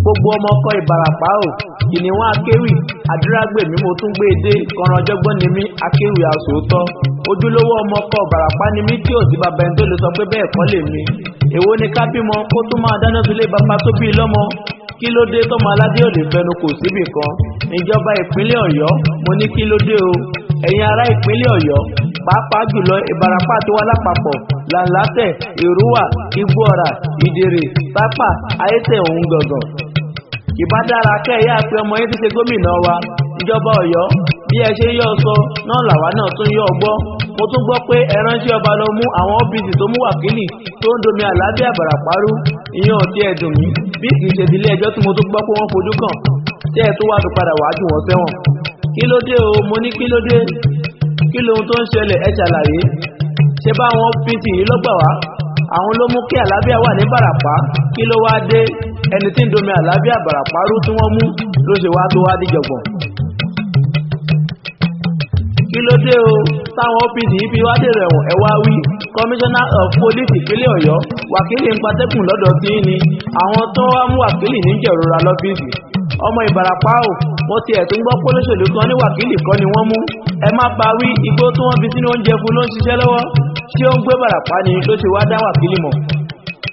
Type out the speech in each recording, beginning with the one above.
gbogbo ọmọ ọkọ Ìbàràpá o kìnìún akéwì àdúrágbèmí mo tún gbé e dé kọranjọgbọ́n ni mí akéwì àsòótọ́ ojúlówó ọmọ ọkọ Ìbàràpá ni mí tí ò sí bàbá ẹni tó lè sọ pé bẹ́ẹ̀ kọ́ lè mi èwo ni ká bímọ kó tún máa dáná sílé bàbá tó bí lọ́mọ kí ló dé tọ́mọ aládé ò lè fẹnu kò síbì kan ìjọba ìpínlẹ̀ Ọ̀yọ́ mo ní kí ló dé o ẹ̀yin ará ìpínlẹ̀ Ọ̀yọ́ pàápàá jùlọ Ìbàràpá àti wa lápapọ̀ làǹlátẹ̀ Èrúwà Igbóọrà Ìdèrè Tápà Ayétẹ̀ òun gàngàn ìbá dára kẹ́ẹ̀yà pé ọmọ yín ti ṣe gómìnà wa ìjọba Ọ̀yọ́ bí ẹ ṣe yọ sọ náà làwa náà tún yọ ọgbọ́ mo tún gbọ́ pé ẹ ránṣẹ́ ọba lọ mú àwọn OPC tó mú wákìlì tó ń domi àlàáfíà Ìbàràpá rú ìyẹn ò tiẹ̀ dùn mí bí kì í ṣe ìdílé ẹjọ́ tí mo tún gbọ́ pé wọ́n fojú kàn tí ẹ tó wá fi padà wá jù wọ́n sẹ́wọ̀n kí ló dé o mo ní kí ló dé kí lohun tó ń ṣẹlẹ̀ ẹ ṣàlàyé ṣé báwọn OPC yìí ló gbà wá àwọn ló mú kí àlàáfíà wà ní Ìbàràpá kí ló wá dé ẹni tí ń domi àlàáfíà Ìbàràpá rú tí wọ́n mú ló ṣe wá tó wá díjọ̀gbọ̀n kí ló dé o táwọn OPC yìí fi wá dèrò ẹ̀wọ̀n ẹ wá wí Commissioner of Police ìpínlẹ̀ Ọ̀yọ́ wákìlì ń patẹ́kùn lọ́dọ̀ tí ní àwọn tó wá mú wákìlì ní jẹ̀rora lọ́fíìsì ọmọ Ìbàràpá o mo tiẹ̀ tún gbọ́ pé olóṣèlú kan ní wákìlì kọ́ ni wọ́n mú ẹ má bá wí igbó tí wọ́n fi sínú oúnjẹ fún ló ń ṣiṣẹ́ lọ́wọ́ ṣé ó ń gbé Ìbàràpá ni ló ṣe wá dá wákìlì mọ̀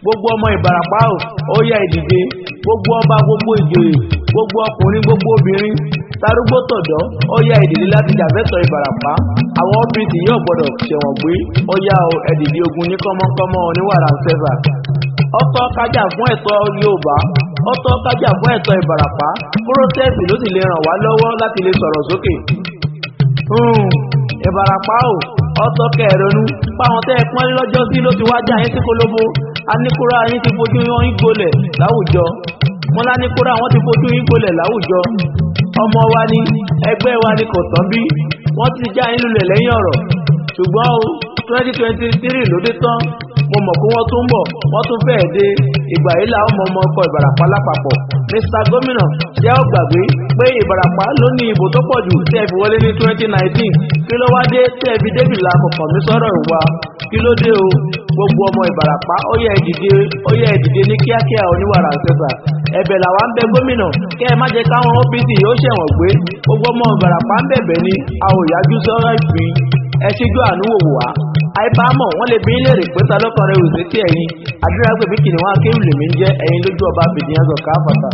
gbogbo ọmọ Ìbàràpá o ó yá ìdìde gbogbo ọba gbogbo ìjòyè gbogbo ọkùnrin gbogbo obìnrin tarúgbó tọ̀dọ́ ó yá ìdìde láti jàfẹ́tọ̀ Ìbàràpá àwọn OPC yóò gbọ́dọ̀ ṣẹ̀wọ̀n gbé ó yá o ẹ̀dìdì ogun ní kọ́mọ́kọ́mọ́ oníwàrà ń sẹ́fà ọ̀tọ̀ kájà fún ẹ̀tọ́ Yorùbá ọ̀tọ̀ kájà fún ẹ̀tọ́ Ìbàràpá protest ló sì lè ràn wá lọ́wọ́ láti lè sọ̀rọ̀ sókè Ìbàràpá o ọ̀tọ̀ kẹrẹ̀ẹ́nú páwọn tẹ́ ẹ pọ́n lọ́jọ́ sí ló ti wá já yín sí kólóbó aníkúrá yín ti fojú yín gbolẹ̀ láwùjọ wọn láníkúrá wọn ti fojú yín gbolẹ̀ láwùjọ ọmọ wa ni ẹgbẹ́ wa ni kò tán bí wọ́n ti já yín lulẹ̀ lẹ́yìn ọ̀rọ̀ ṣùgbọ́n o 2023 ló dé tán mo mọ̀ pé wọ́n tún bọ̀ wọ́n tún fẹ́ẹ̀ dé ìgbà yìí làwọn ọmọ ọkọ Ìbàràpá lápapọ̀ Mr. Gómìnà jẹ́ ó gbàgbé pé Ìbàràpá ló ní ìbò tó pọ̀ jù tẹ́ ẹ fi wọlé ní 2019 kí ló wá dé tẹ́ ẹ fi débìlà kọ̀ọ̀kan mi sọ̀rọ̀ ìwà kí ló dé o gbogbo ọmọ Ìbàràpá ó yẹ ìdìde ní kíákíá oníwàrà ṣẹ̀ṣà ẹ̀bẹ̀ làwa ń bẹ gómìnà kẹ́ ẹ má jẹ́ káwọn OPC yóò ṣẹ̀wọ̀n gbé gbogbo ọmọ Ìbàràpá ń bẹ̀bẹ̀ ni a ò yájú sọ́rọ̀ ìpín ẹ ṣíjú àánú wò wá àìbámọ̀ wọ́n lè bí ilé rè pé ta lọ́kàn rẹ̀ òsè tí ẹ̀yin àdúrà pé bí kìnìún akéwì lèmi ń jẹ́ ẹ̀yin lójú ọba fìdíhàn zọ̀ká àfàtà.